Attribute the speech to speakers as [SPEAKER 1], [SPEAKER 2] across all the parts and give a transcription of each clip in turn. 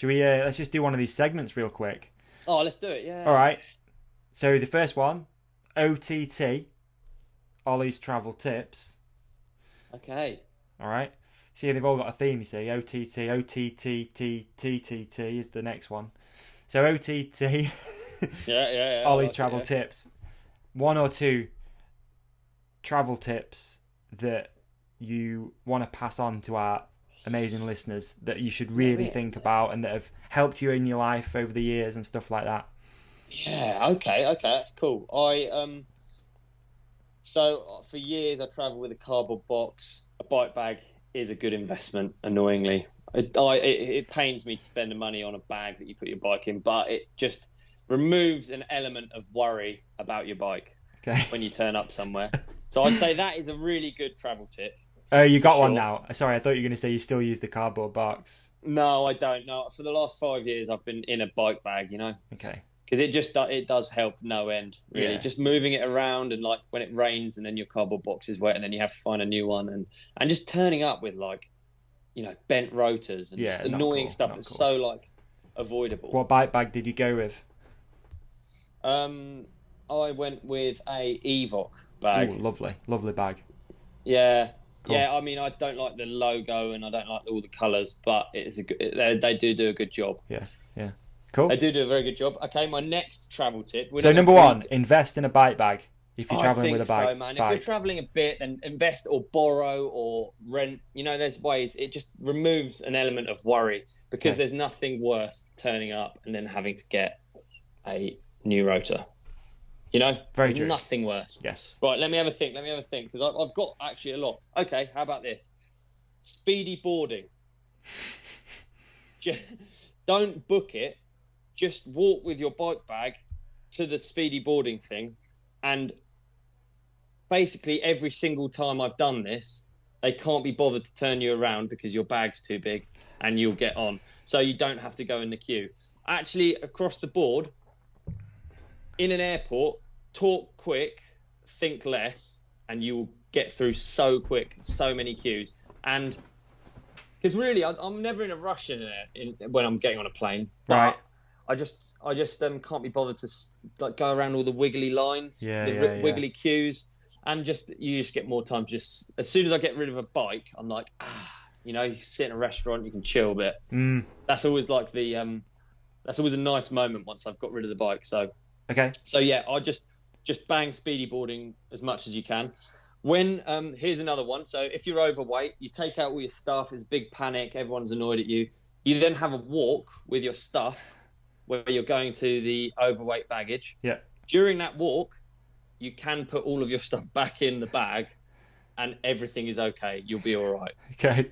[SPEAKER 1] Should we? Let's just do one of these segments real quick.
[SPEAKER 2] Oh, let's do it. Yeah.
[SPEAKER 1] All right. So the first one, OTT, Ollie's travel tips.
[SPEAKER 2] Okay.
[SPEAKER 1] All right. See, they've all got a theme. You see, OTT, OTTTTTT is the next one. So OTT,
[SPEAKER 2] Yeah.
[SPEAKER 1] Ollie's travel tips. One or two travel tips that you want to pass on to our amazing listeners that you should really think about and that have helped you in your life over the years and stuff like that.
[SPEAKER 2] Yeah. Okay. That's cool. So for years I travelled with a cardboard box. A bike bag is a good investment. Annoyingly, it pains me to spend the money on a bag that you put your bike in, but it just removes an element of worry about your bike when you turn up somewhere. So I'd say that is a really good travel tip.
[SPEAKER 1] Oh, you got one now. Sorry, I thought you were going to say you still use the cardboard box.
[SPEAKER 2] No, I don't. No, for the last 5 years I've been in a bike bag.
[SPEAKER 1] Okay.
[SPEAKER 2] Because it does help no end, really.
[SPEAKER 1] Yeah.
[SPEAKER 2] Just moving it around, and like when it rains and then your cardboard box is wet and then you have to find a new one, and just turning up with bent rotors and just annoying stuff that's so like avoidable.
[SPEAKER 1] What bike bag did you go with?
[SPEAKER 2] I went with a Evoc bag.
[SPEAKER 1] Ooh, lovely bag.
[SPEAKER 2] Yeah.
[SPEAKER 1] Cool.
[SPEAKER 2] Yeah, I mean, I don't like the logo and I don't like all the colours, but they do a good job.
[SPEAKER 1] Yeah. Cool.
[SPEAKER 2] They do a very good job. Okay, my next travel tip.
[SPEAKER 1] So number one, invest in a bike bag if you're travelling with a bag.
[SPEAKER 2] So, man. If you're travelling a bit, then invest or borrow or rent. There's ways. It just removes an element of worry because there's nothing worse turning up and then having to get a new rotor.
[SPEAKER 1] Very true.
[SPEAKER 2] Nothing worse.
[SPEAKER 1] Yes.
[SPEAKER 2] Right, let me have a think because I've got actually a lot. Okay, how about this? Speedy boarding. Don't book it. Just walk with your bike bag to the speedy boarding thing, and basically every single time I've done this, they can't be bothered to turn you around because your bag's too big and you'll get on. So you don't have to go in the queue. Actually, across the board, in an airport, talk quick, think less, and you will get through so quick, so many queues. And because really, I'm never in a rush when I'm getting on a plane.
[SPEAKER 1] Right.
[SPEAKER 2] I just can't be bothered to go around all the wiggly lines, wiggly queues, and you just get more time. Just as soon as I get rid of a bike, I'm like, you sit in a restaurant, you can chill a bit. That's always like that's always a nice moment once I've got rid of the bike. So yeah, I just bang speedy boarding as much as you can. When here's another one. So if you're overweight, you take out all your stuff. There's a big panic. Everyone's annoyed at you. You then have a walk with your stuff where you're going to the overweight baggage.
[SPEAKER 1] Yeah.
[SPEAKER 2] During that walk, you can put all of your stuff back in the bag and everything is okay. You'll be all right.
[SPEAKER 1] Okay.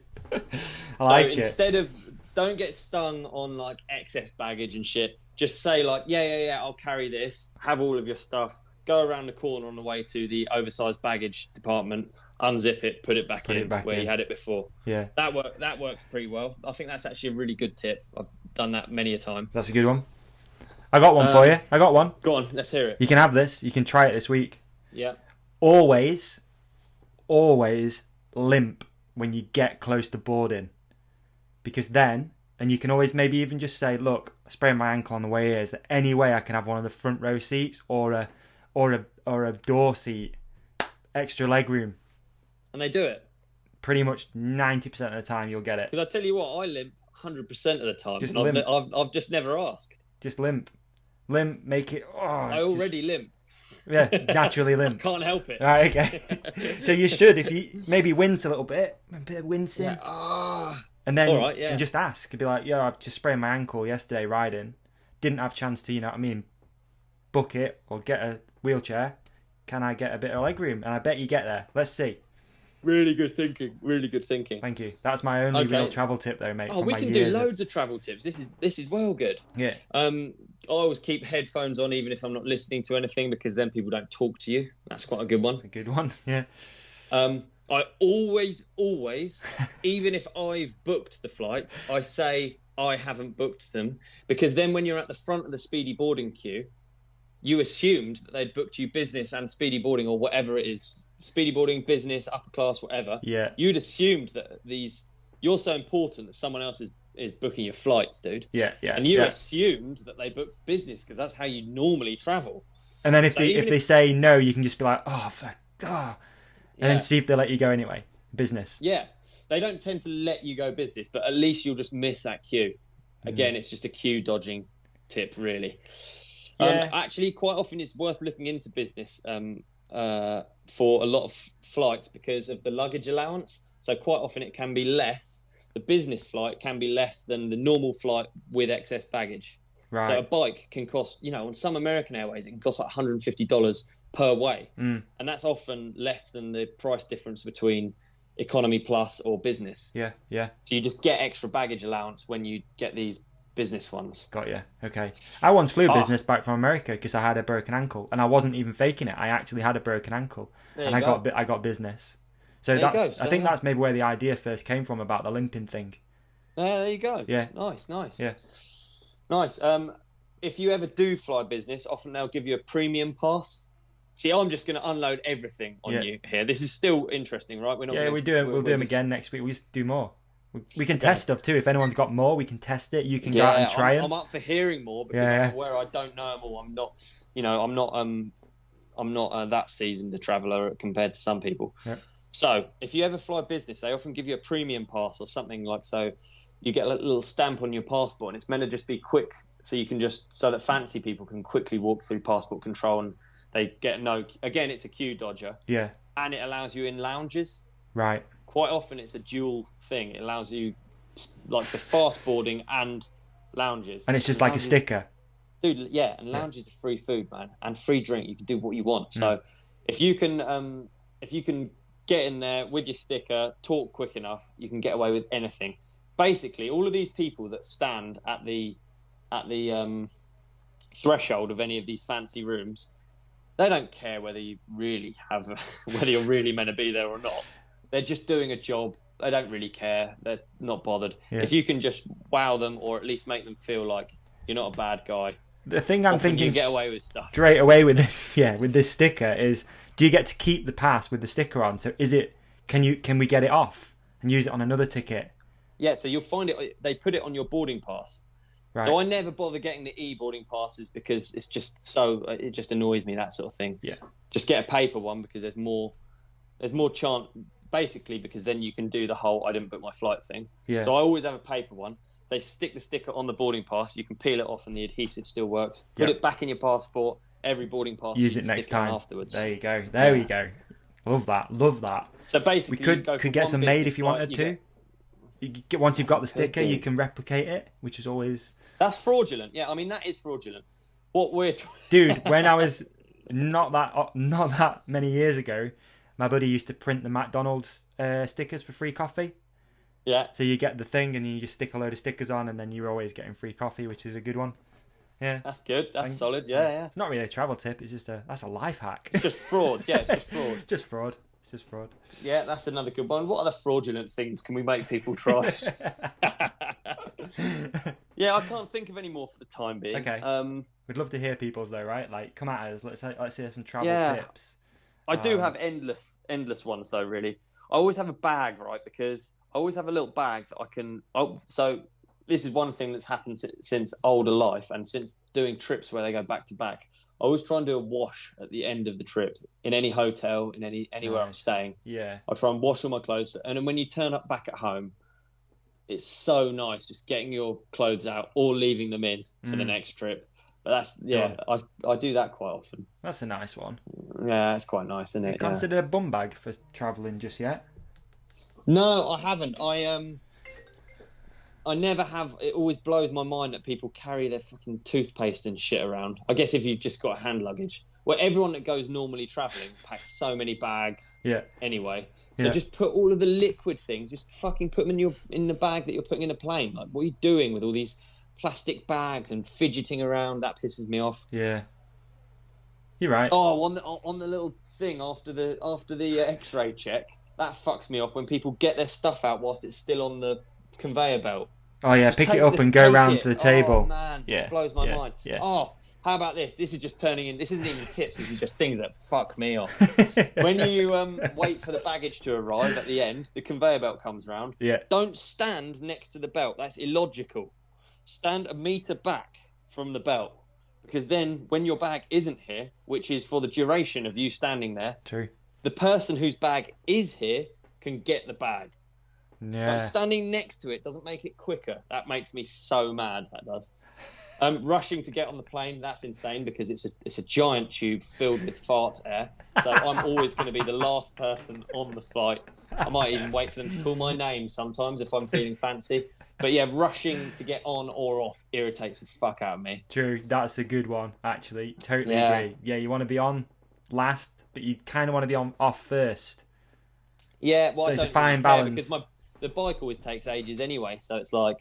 [SPEAKER 2] Instead of, don't get stung on like excess baggage and shit, just say like, yeah, I'll carry this, have all of your stuff, go around the corner on the way to the oversized baggage department, unzip it, put it back in where you had it before.
[SPEAKER 1] Yeah.
[SPEAKER 2] That works pretty well. I think that's actually a really good tip. I've done that many a time.
[SPEAKER 1] That's a good one. I got one for you. I got one.
[SPEAKER 2] Go on, let's hear it.
[SPEAKER 1] You can have this. You can try it this week.
[SPEAKER 2] Yeah.
[SPEAKER 1] Always limp when you get close to boarding. Because then, and you can always maybe even just say, look, I sprained my ankle on the way here. Is there any way I can have one of the front row seats or a door seat? Extra leg room.
[SPEAKER 2] And they do it.
[SPEAKER 1] Pretty much 90% of the time you'll get it.
[SPEAKER 2] Because I tell you what, I limp 100% of the time.
[SPEAKER 1] Just limp.
[SPEAKER 2] I've just never asked.
[SPEAKER 1] Just limp. Limp, make it...
[SPEAKER 2] I already limp.
[SPEAKER 1] Yeah, naturally limp.
[SPEAKER 2] I can't help it.
[SPEAKER 1] Right, okay. So you should, if you maybe wince a little bit, a bit of wincing.
[SPEAKER 2] Yeah.
[SPEAKER 1] And then
[SPEAKER 2] and
[SPEAKER 1] just ask. Be like, I've just sprained my ankle yesterday riding. Didn't have a chance to, book it or get a wheelchair. Can I get a bit of leg room? And I bet you get there. Let's see.
[SPEAKER 2] Really good thinking.
[SPEAKER 1] Thank you. That's my only real travel tip though, mate.
[SPEAKER 2] Oh, we can do loads of travel tips. This is well good.
[SPEAKER 1] Yeah.
[SPEAKER 2] I always keep headphones on even if I'm not listening to anything because then people don't talk to you. That's quite a good one.
[SPEAKER 1] That's a good one. Yeah.
[SPEAKER 2] I always, even if I've booked the flights, I say I haven't booked them because then when you're at the front of the speedy boarding queue, you assumed that they'd booked you business and speedy boarding or whatever it is. Speedy boarding, business, upper class, whatever.
[SPEAKER 1] Yeah.
[SPEAKER 2] You'd assumed that you're so important that someone else is booking your flights, dude.
[SPEAKER 1] Yeah.
[SPEAKER 2] And you assumed that they booked business because that's how you normally travel.
[SPEAKER 1] And then if they say no, you can just be like, oh, fuck, and then see if they let you go anyway. Business.
[SPEAKER 2] Yeah. They don't tend to let you go business, but at least you'll just miss that queue. Again, it's just a queue dodging tip, really.
[SPEAKER 1] Yeah.
[SPEAKER 2] Actually, quite often it's worth looking into business for a lot of flights because of the luggage allowance. So quite often it can be less. The business flight can be less than the normal flight with excess baggage.
[SPEAKER 1] Right.
[SPEAKER 2] So a bike can cost, on some American Airways, it can cost like $150 per way. And that's often less than the price difference between economy plus or business.
[SPEAKER 1] Yeah.
[SPEAKER 2] So you just get extra baggage allowance when you get these business ones.
[SPEAKER 1] Got you. Okay. I once flew business back from America because I had a broken ankle, and I wasn't even faking it. I actually had a broken ankle, and I got business. So I think that's maybe where the idea first came from about the limping thing.
[SPEAKER 2] There you go.
[SPEAKER 1] Yeah.
[SPEAKER 2] Nice.
[SPEAKER 1] Yeah.
[SPEAKER 2] Nice. If you ever do fly business, often they'll give you a premium pass. See, I'm just going to unload everything on you here. This is still interesting, right?
[SPEAKER 1] We'll do them again next week. We just do more. We can test stuff too. If anyone's got more, we can test it. You can go out and try them.
[SPEAKER 2] I'm up for hearing more because I'm aware I don't know them all. I'm not that seasoned a traveller compared to some people.
[SPEAKER 1] Yeah.
[SPEAKER 2] So if you ever fly business, they often give you a premium pass or something like so. You get a little stamp on your passport, and it's meant to just be quick, so you can so that fancy people can quickly walk through passport control, and they get Again, it's a queue dodger.
[SPEAKER 1] Yeah.
[SPEAKER 2] And it allows you in lounges.
[SPEAKER 1] Right.
[SPEAKER 2] Quite often it's a dual thing. It allows you like the fast boarding and lounges.
[SPEAKER 1] And it's just like a sticker.
[SPEAKER 2] Dude, yeah, and lounges are free food, man, and free drink. You can do what you want. So if you can get in there with your sticker, talk quick enough, you can get away with anything. Basically, all of these people that stand at the threshold of any of these fancy rooms, they don't care whether you really whether you're really meant to be there or not. They're just doing a job. They don't really care. They're not bothered. Yeah. If you can just wow them or at least make them feel like you're not a bad guy.
[SPEAKER 1] The thing I'm thinking
[SPEAKER 2] you get away with stuff
[SPEAKER 1] straight away with this, with this sticker is, do you get to keep the pass with the sticker on? So can we get it off and use it on another ticket?
[SPEAKER 2] Yeah, so you'll find it. They put it on your boarding pass. Right. So I never bother getting the e-boarding passes because it's just it just annoys me, that sort of thing.
[SPEAKER 1] Yeah.
[SPEAKER 2] Just get a paper one because there's more chance. Basically, because then you can do the whole I didn't book my flight thing.
[SPEAKER 1] Yeah.
[SPEAKER 2] So I always have a paper one. They stick the sticker on the boarding pass. You can peel it off and the adhesive still works. Put it back in your passport. Every boarding pass.
[SPEAKER 1] Use it next time.
[SPEAKER 2] Afterwards.
[SPEAKER 1] There you go. There we go. Love that.
[SPEAKER 2] So basically,
[SPEAKER 1] we could get some made if you wanted to. Once you've got the sticker, you can replicate it, which is always...
[SPEAKER 2] That's fraudulent. Yeah, I mean, that is fraudulent. What we're...
[SPEAKER 1] Dude, when I was not that many years ago, my buddy used to print the McDonald's stickers for free coffee.
[SPEAKER 2] Yeah.
[SPEAKER 1] So you get the thing and you just stick a load of stickers on and then you're always getting free coffee, which is a good one. Yeah.
[SPEAKER 2] That's good. That's solid. Yeah.
[SPEAKER 1] It's not really a travel tip. It's just that's a life hack.
[SPEAKER 2] It's just fraud. Yeah, it's just fraud.
[SPEAKER 1] Just fraud. It's just fraud.
[SPEAKER 2] Yeah, that's another good one. What other fraudulent things can we make people try? Yeah, I can't think of any more for the time being.
[SPEAKER 1] Okay. We'd love to hear people's though, right? Like, come at us. Let's hear some travel tips.
[SPEAKER 2] I do have endless ones though. Really, I always have a bag, right? Because I always have a little bag that I can. So this is one thing that's happened since older life and since doing trips where they go back to back. I always try and do a wash at the end of the trip in any hotel, in anywhere I'm staying.
[SPEAKER 1] Yeah.
[SPEAKER 2] I try and wash all my clothes, and then when you turn up back at home, it's so nice just getting your clothes out or leaving them in for the next trip. But I do that quite often.
[SPEAKER 1] That's a nice one.
[SPEAKER 2] Yeah, it's quite nice, isn't it?
[SPEAKER 1] Have you considered a bum bag for travelling just yet?
[SPEAKER 2] No, I haven't. I never have. It always blows my mind that people carry their fucking toothpaste and shit around. I guess if you've just got hand luggage. Well, everyone that goes normally travelling packs so many bags.
[SPEAKER 1] Yeah.
[SPEAKER 2] Anyway, so just put all of the liquid things. Just fucking put them in the bag that you're putting in a plane. Like, what are you doing with all these plastic bags and fidgeting around? That pisses me off.
[SPEAKER 1] Yeah. You're right.
[SPEAKER 2] Oh, on the little thing after the X-ray check, that fucks me off when people get their stuff out whilst it's still on the conveyor belt.
[SPEAKER 1] Oh yeah,
[SPEAKER 2] Just
[SPEAKER 1] pick it up and go round to the table.
[SPEAKER 2] Oh man,
[SPEAKER 1] yeah,
[SPEAKER 2] it blows my mind.
[SPEAKER 1] Yeah.
[SPEAKER 2] Oh, how about this? This is just turning in. This isn't even tips. This is just things that fuck me off. When you wait for the baggage to arrive at the end, the conveyor belt comes round.
[SPEAKER 1] Yeah.
[SPEAKER 2] Don't stand next to the belt. That's illogical. Stand a meter back from the belt, because then when your bag isn't here, which is for the duration of you standing there,
[SPEAKER 1] true,
[SPEAKER 2] the person whose bag is here can get the bag.
[SPEAKER 1] Yeah.
[SPEAKER 2] Like standing next to it doesn't make it quicker. That makes me so mad. That does. Rushing to get on the plane, that's insane, because it's a giant tube filled with fart air. So I'm always going to be the last person on the flight. I might even wait for them to call my name sometimes if I'm feeling fancy. But yeah, rushing to get on or off irritates the fuck out of me.
[SPEAKER 1] True, that's a good one, actually. Totally agree. Yeah, you want to be on last, but you kind of want to be on off first.
[SPEAKER 2] Yeah, well,
[SPEAKER 1] so
[SPEAKER 2] I
[SPEAKER 1] it's
[SPEAKER 2] don't
[SPEAKER 1] a fine
[SPEAKER 2] really care,
[SPEAKER 1] balance.
[SPEAKER 2] because the bike always takes ages anyway, so it's like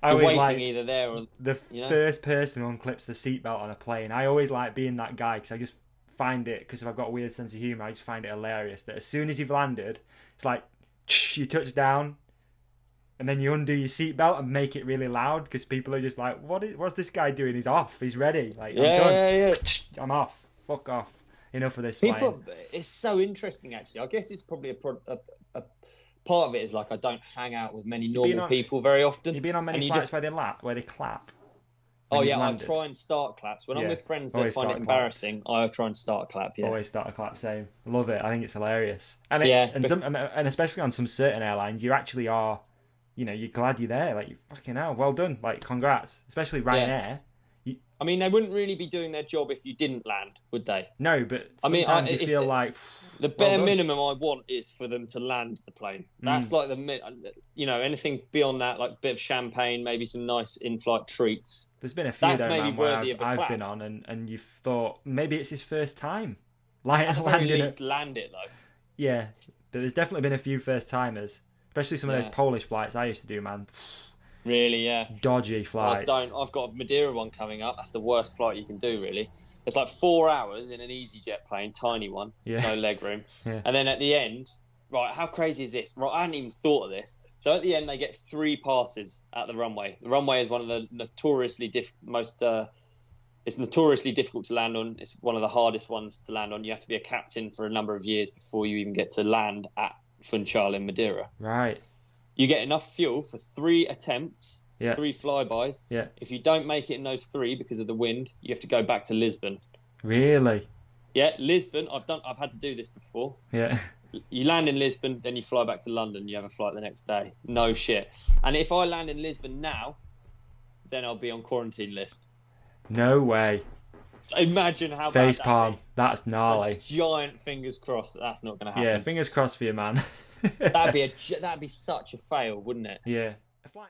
[SPEAKER 1] I
[SPEAKER 2] you're
[SPEAKER 1] always
[SPEAKER 2] waiting
[SPEAKER 1] like
[SPEAKER 2] either there or
[SPEAKER 1] the first person who unclips the seatbelt on a plane. I always like being that guy, because I just find it, because if I've got a weird sense of humour, I just find it hilarious that as soon as you've landed, it's like you touch down, and then you undo your seatbelt and make it really loud, because people are just like, what's this guy doing? He's off. He's ready. Like, I'm done.
[SPEAKER 2] Yeah.
[SPEAKER 1] I'm off. Fuck off. Enough of this
[SPEAKER 2] People,
[SPEAKER 1] flying.
[SPEAKER 2] it's so interesting, actually. I guess it's probably a part of it is like I don't hang out with many normal people very often.
[SPEAKER 1] You've been on many flights where they clap?
[SPEAKER 2] Oh yeah, I try and start claps. When I'm with friends that find it embarrassing, I try and start a clap, yeah.
[SPEAKER 1] Always start a clap, same. Love it. I think it's hilarious. And especially on some certain airlines, you actually are, you're glad you're there. Like, fucking hell, well done. Like, congrats. Especially Ryanair.
[SPEAKER 2] I mean, they wouldn't really be doing their job if you didn't land, would they?
[SPEAKER 1] No, but sometimes you feel like...
[SPEAKER 2] The bare minimum I want is for them to land the plane. That's like anything beyond that, like a bit of champagne, maybe some nice in-flight treats.
[SPEAKER 1] There's been a few
[SPEAKER 2] that's maybe worthy of a clap.
[SPEAKER 1] I've been on, and you've thought, maybe it's his first time.
[SPEAKER 2] At the very least, land it, though.
[SPEAKER 1] Yeah, but there's definitely been a few first-timers, especially some of those Polish flights I used to do, man.
[SPEAKER 2] Really, yeah.
[SPEAKER 1] Dodgy flights.
[SPEAKER 2] I've got a Madeira one coming up. That's the worst flight you can do, really. It's like 4 hours in an EasyJet plane, tiny one, no leg room.
[SPEAKER 1] Yeah.
[SPEAKER 2] And then at the end, right, how crazy is this? Right, I hadn't even thought of this. So at the end, they get 3 passes at the runway. The runway is one of the notoriously it's notoriously difficult to land on. It's one of the hardest ones to land on. You have to be a captain for a number of years before you even get to land at Funchal in Madeira.
[SPEAKER 1] Right.
[SPEAKER 2] You get enough fuel for 3 attempts, 3 flybys.
[SPEAKER 1] Yeah.
[SPEAKER 2] If you don't make it in those 3 because of the wind, you have to go back to Lisbon.
[SPEAKER 1] Really?
[SPEAKER 2] Yeah, Lisbon. I've had to do this before.
[SPEAKER 1] Yeah.
[SPEAKER 2] You land in Lisbon, then you fly back to London. You have a flight the next day. No shit. And if I land in Lisbon now, then I'll be on quarantine list.
[SPEAKER 1] No way.
[SPEAKER 2] So imagine how
[SPEAKER 1] face
[SPEAKER 2] bad
[SPEAKER 1] palm. That's gnarly.
[SPEAKER 2] Like giant fingers crossed that's not going to happen.
[SPEAKER 1] Yeah, fingers crossed for you, man.
[SPEAKER 2] That'd be such a fail, wouldn't it?
[SPEAKER 1] Yeah. A flight